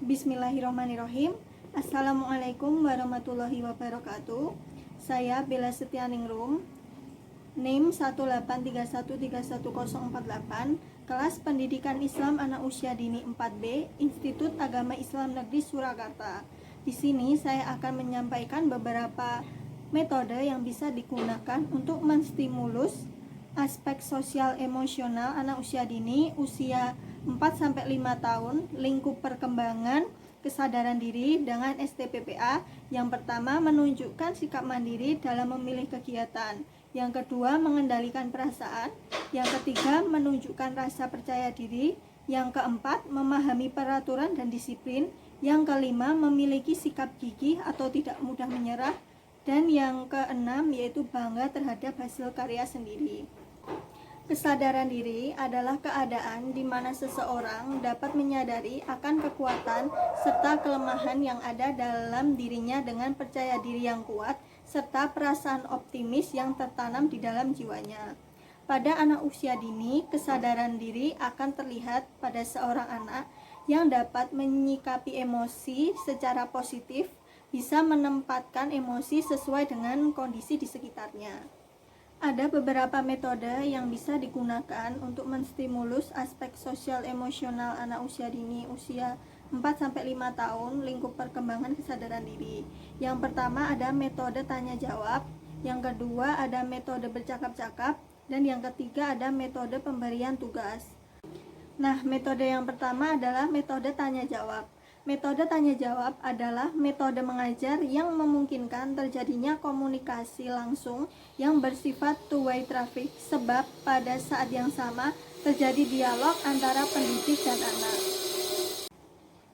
Bismillahirrahmanirrahim. Assalamualaikum warahmatullahi wabarakatuh. Saya Bella Setianingrum, NIM 183131048, kelas Pendidikan Islam Anak Usia Dini 4B, Institut Agama Islam Negeri Surakarta. Di sini saya akan menyampaikan beberapa metode yang bisa digunakan untuk menstimulus aspek sosial emosional anak usia dini, usia 4-5 tahun, lingkup perkembangan kesadaran diri dengan STPPA. Yang pertama, menunjukkan sikap mandiri dalam memilih kegiatan. Yang kedua, mengendalikan perasaan. Yang ketiga, menunjukkan rasa percaya diri. Yang keempat, memahami peraturan dan disiplin. Yang kelima, memiliki sikap gigih atau tidak mudah menyerah. Dan yang keenam, yaitu bangga terhadap hasil karya sendiri. Kesadaran diri adalah keadaan di mana seseorang dapat menyadari akan kekuatan serta kelemahan yang ada dalam dirinya dengan percaya diri yang kuat serta perasaan optimis yang tertanam di dalam jiwanya. Pada anak usia dini, kesadaran diri akan terlihat pada seorang anak yang dapat menyikapi emosi secara positif, bisa menempatkan emosi sesuai dengan kondisi di sekitarnya. Ada beberapa metode yang bisa digunakan untuk menstimulus aspek sosial emosional anak usia dini, usia 4-5 tahun, lingkup perkembangan kesadaran diri. Yang pertama ada metode tanya jawab, yang kedua ada metode bercakap-cakap, dan yang ketiga ada metode pemberian tugas. Nah, metode yang pertama adalah metode tanya jawab. Metode tanya jawab adalah metode mengajar yang memungkinkan terjadinya komunikasi langsung yang bersifat two-way traffic, sebab pada saat yang sama terjadi dialog antara pendidik dan anak.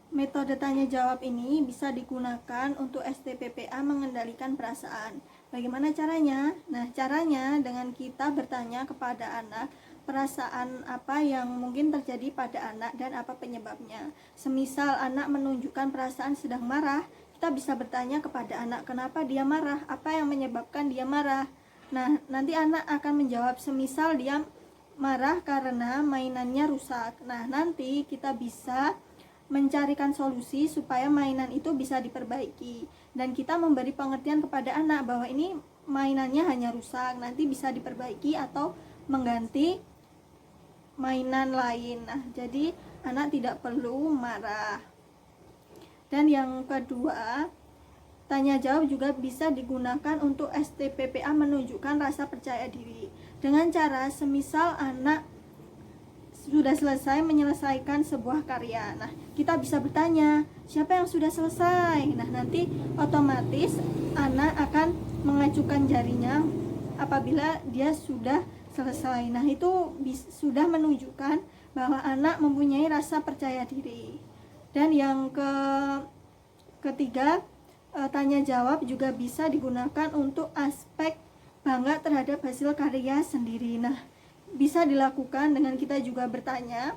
Metode tanya jawab ini bisa digunakan untuk STPPA mengendalikan perasaan. Bagaimana caranya? Nah, caranya dengan kita bertanya kepada anak perasaan apa yang mungkin terjadi pada anak dan apa penyebabnya. Semisal anak menunjukkan perasaan sedang marah, kita bisa bertanya kepada anak kenapa dia marah, apa yang menyebabkan dia marah. Nah, nanti anak akan menjawab semisal dia marah karena mainannya rusak. Nah, nanti kita bisa mencarikan solusi supaya mainan itu bisa diperbaiki, dan kita memberi pengertian kepada anak bahwa ini mainannya hanya rusak, nanti bisa diperbaiki atau mengganti mainan lain. Nah, jadi anak tidak perlu marah. Dan yang kedua, tanya jawab juga bisa digunakan untuk STPPA menunjukkan rasa percaya diri dengan cara semisal anak sudah selesai menyelesaikan sebuah karya. Nah, kita bisa bertanya, siapa yang sudah selesai? Nah, nanti otomatis anak akan mengajukan jarinya apabila dia sudah selesai. Nah, itu sudah menunjukkan bahwa anak mempunyai rasa percaya diri. Dan yang ketiga, tanya jawab juga bisa digunakan untuk aspek bangga terhadap hasil karya sendiri. Nah, bisa dilakukan dengan kita juga bertanya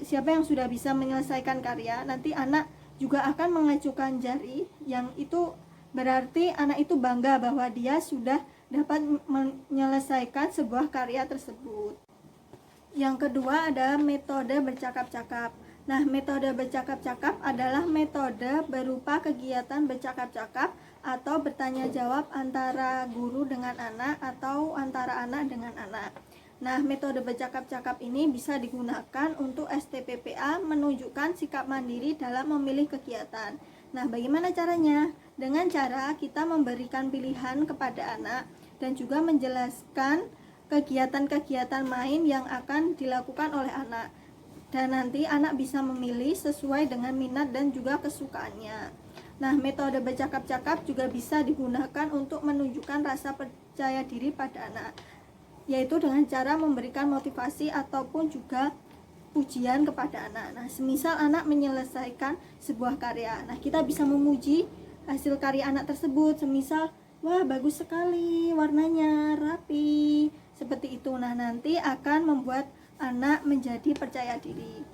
siapa yang sudah bisa menyelesaikan karya. Nanti anak juga akan mengajukan jari, yang itu berarti anak itu bangga bahwa dia sudah dapat menyelesaikan sebuah karya tersebut. Yang kedua ada metode bercakap-cakap. Nah, metode bercakap-cakap adalah metode berupa kegiatan bercakap-cakap atau bertanya jawab antara guru dengan anak atau antara anak dengan anak. Nah, metode bercakap-cakap ini bisa digunakan untuk STPPA menunjukkan sikap mandiri dalam memilih kegiatan. Nah, bagaimana caranya? Dengan cara kita memberikan pilihan kepada anak dan juga menjelaskan kegiatan-kegiatan main yang akan dilakukan oleh anak. Dan nanti anak bisa memilih sesuai dengan minat dan juga kesukaannya. Nah, metode bercakap-cakap juga bisa digunakan untuk menunjukkan rasa percaya diri pada anak, yaitu dengan cara memberikan motivasi ataupun juga pujian kepada anak. Nah, semisal anak menyelesaikan sebuah karya, nah kita bisa memuji hasil karya anak tersebut, semisal wah bagus sekali, warnanya rapi, seperti itu. Nah, nanti akan membuat anak menjadi percaya diri.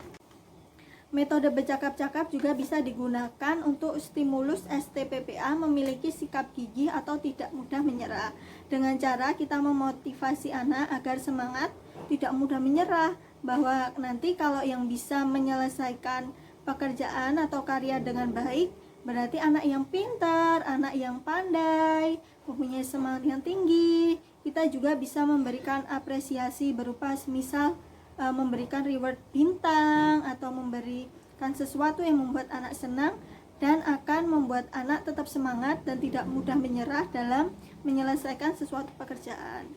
Metode bercakap-cakap juga bisa digunakan untuk stimulus STPPA memiliki sikap gigih atau tidak mudah menyerah. Dengan cara kita memotivasi anak agar semangat, tidak mudah menyerah, bahwa nanti kalau yang bisa menyelesaikan pekerjaan atau karya dengan baik, berarti anak yang pintar, anak yang pandai, mempunyai semangat yang tinggi. Kita juga bisa memberikan apresiasi berupa semisal memberikan reward bintang atau memberikan sesuatu yang membuat anak senang dan akan membuat anak tetap semangat dan tidak mudah menyerah dalam menyelesaikan sesuatu pekerjaan.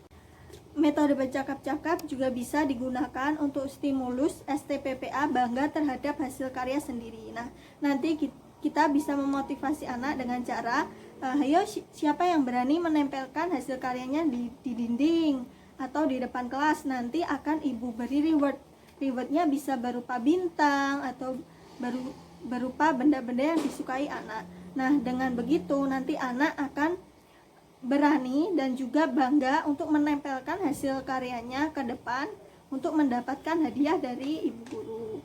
Metode bercakap-cakap juga bisa digunakan untuk stimulus STPPA bangga terhadap hasil karya sendiri. Nah, nanti kita bisa memotivasi anak dengan cara ayo siapa yang berani menempelkan hasil karyanya di dinding atau di depan kelas, nanti akan ibu beri rewardnya bisa berupa bintang atau berupa benda-benda yang disukai anak. Nah, dengan begitu nanti anak akan berani dan juga bangga untuk menempelkan hasil karyanya ke depan untuk mendapatkan hadiah dari ibu guru.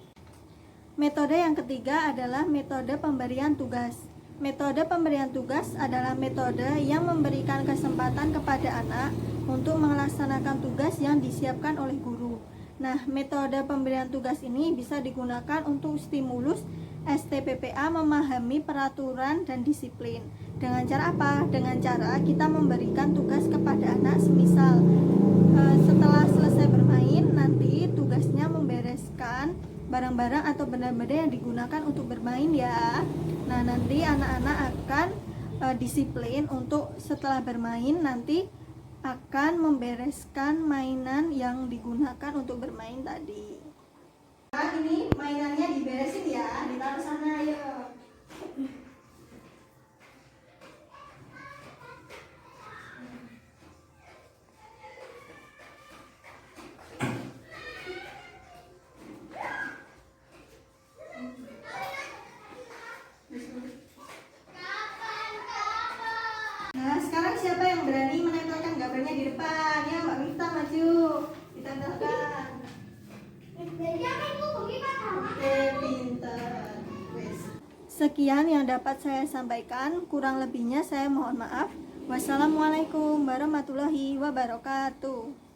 Metode yang ketiga adalah metode pemberian tugas. Metode pemberian tugas adalah metode yang memberikan kesempatan kepada anak untuk melaksanakan tugas yang disiapkan oleh guru. Nah, metode pemberian tugas ini bisa digunakan untuk stimulus STPPA memahami peraturan dan disiplin. Dengan cara apa? Dengan cara kita memberikan tugas kepada anak, semisal setelah selesai bermain, nanti tugasnya membereskan barang-barang atau benda-benda yang digunakan untuk bermain ya. Nah, nanti anak-anak akan disiplin untuk setelah bermain nanti akan membereskan mainan yang digunakan untuk bermain tadi. Nah, ini mainannya diberesin ya, ditaruh sana ayo. Nah, sekarang siapa yang berani menempelkan gambarnya di depan? Ya, Mbak Miftah maju, ditempelkan. Oke, pintar. Sekian yang dapat saya sampaikan, kurang lebihnya saya mohon maaf. Wassalamualaikum warahmatullahi wabarakatuh.